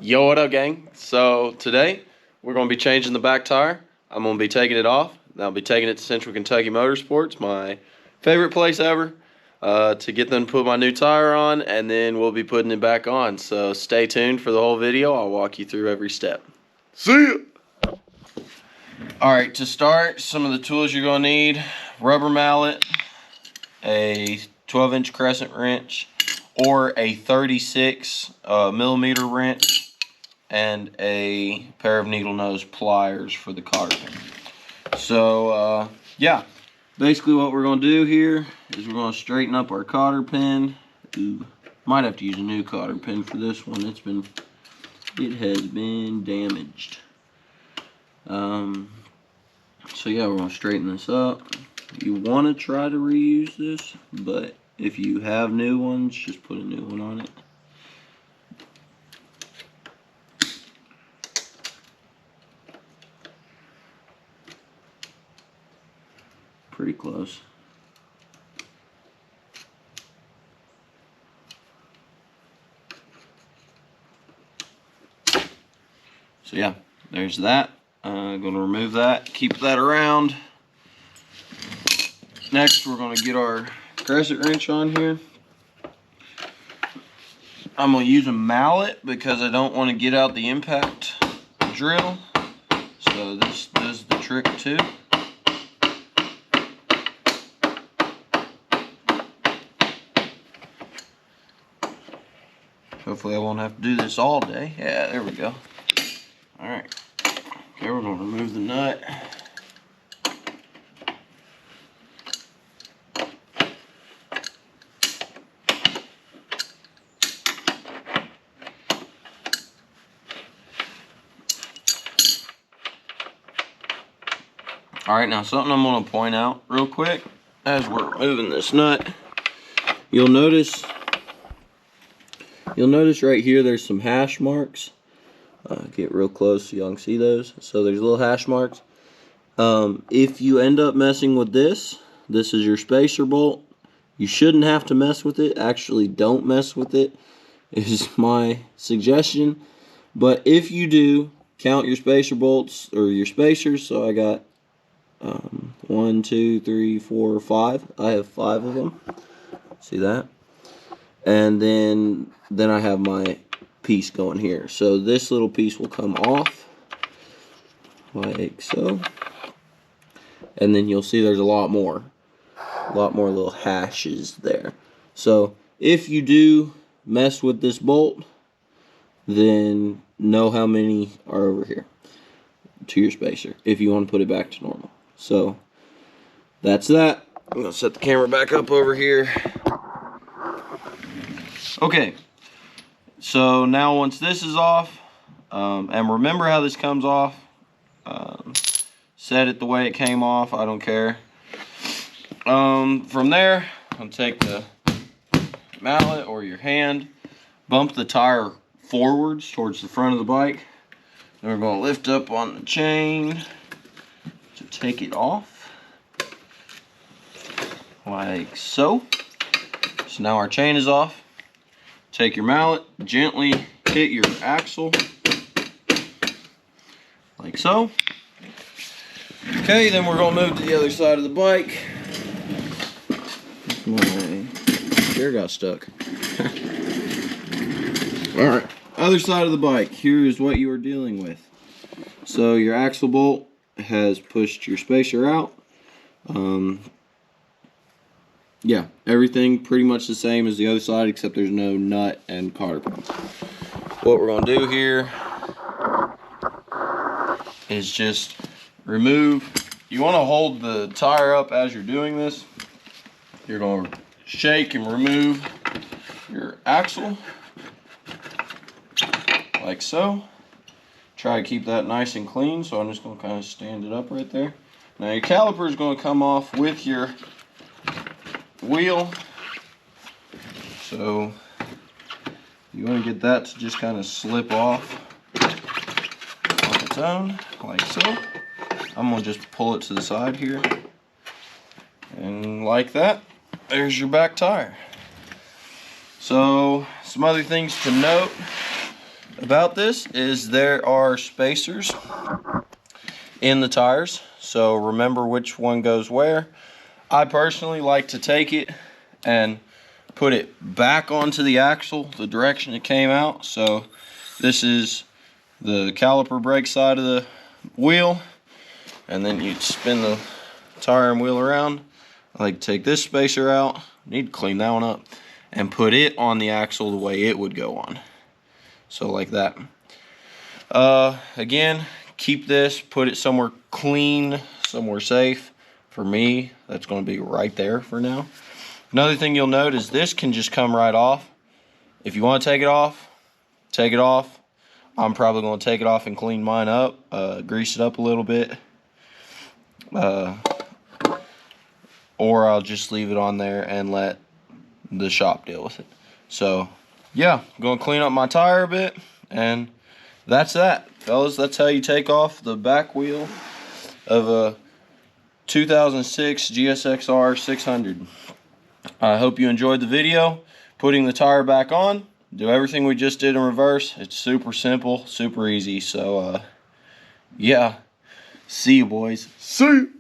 Yo, what up, gang? So today we're going to be changing the back tire. I'm going to be taking it off. I'll be taking it to Central Kentucky Motorsports, my favorite place ever, to get them to put my new tire on, and then we'll be putting it back on. So stay tuned for the whole video. I'll walk you through every step. See ya! Alright, to start, some of the tools you're going to need: rubber mallet, a 12-inch crescent wrench, or a 36 millimeter wrench, and a pair of needle nose pliers for the cotter pin. So yeah, basically what we're going to do here is we're going to straighten up our cotter pin. Ooh, might have to use a new cotter pin for this one. It has been damaged. So yeah, we're going to straighten this up. You want to try to reuse this, but if you have new ones, just put a new one on it. Pretty close. So yeah, there's that. I'm going to remove that, keep that around. Next, we're going to get our crescent wrench on here. I'm going to use a mallet because I don't want to get out the impact drill. So this does the trick too. Hopefully I won't have to do this all day. Yeah, there we go. Alright. Okay, we're going to remove the nut. Alright, now something I'm going to point out real quick as we're removing this nut. You'll notice right here there's some hash marks. Get real close so y'all can see those. So there's little hash marks. If you end up messing with this is your spacer bolt. You shouldn't have to mess with it. Actually, don't mess with it, is my suggestion. But if you do, count your spacer bolts or your spacers. So I got 1, 2, 3, 4, 5. I have 5 of them. See that? And then I have my piece going here. So this little piece will come off like so. And then you'll see there's a lot more little hashes there. So if you do mess with this bolt, then know how many are over here to your spacer if you want to put it back to normal. So that's that. I'm going to set the camera back up over here. Okay, so now once this is off, and remember how this comes off, set it the way it came off, I don't care. From there, I'll take the mallet or your hand, bump the tire forwards towards the front of the bike. Then we're going to lift up on the chain to take it off, like so. So now our chain is off. Take your mallet, gently hit your axle, like so. Okay, then we're going to move to the other side of the bike. My chair got stuck. Alright, other side of the bike. Here is what you are dealing with. So your axle bolt has pushed your spacer out. Yeah, everything pretty much the same as the other side, except there's no nut and cotter pin. What we're going to do here is just remove. You want to hold the tire up as you're doing this. You're going to shake and remove your axle, like so. Try to keep that nice and clean, so I'm just going to kind of stand it up right there. Now your caliper is going to come off with your wheel, so you want to get that to just kind of slip off on its own, like so. I'm going to just pull it to the side here, and like that, there's your back tire. So some other things to note: about this is there are spacers in the tires, so remember which one goes where. I personally like to take it and put it back onto the axle the direction it came out. So this is the caliper brake side of the wheel, and then you spin the tire and wheel around. I like to take this spacer out, need to clean that one up, and put it on the axle the way it would go on. So like that. Again, keep this, put it somewhere clean, somewhere safe. For me, that's going to be right there for now. Another thing you'll note is this can just come right off. If you want to take it off, take it off. I'm probably going to take it off and clean mine up, grease it up a little bit. Or I'll just leave it on there and let the shop deal with it. So yeah, I'm going to clean up my tire a bit, and that's that, fellas. That's how you take off the back wheel of a 2006 GSXR 600. I hope you enjoyed the video. Putting the tire back on, do everything we just did in reverse. It's super simple, super easy. So yeah, see you boys. See you.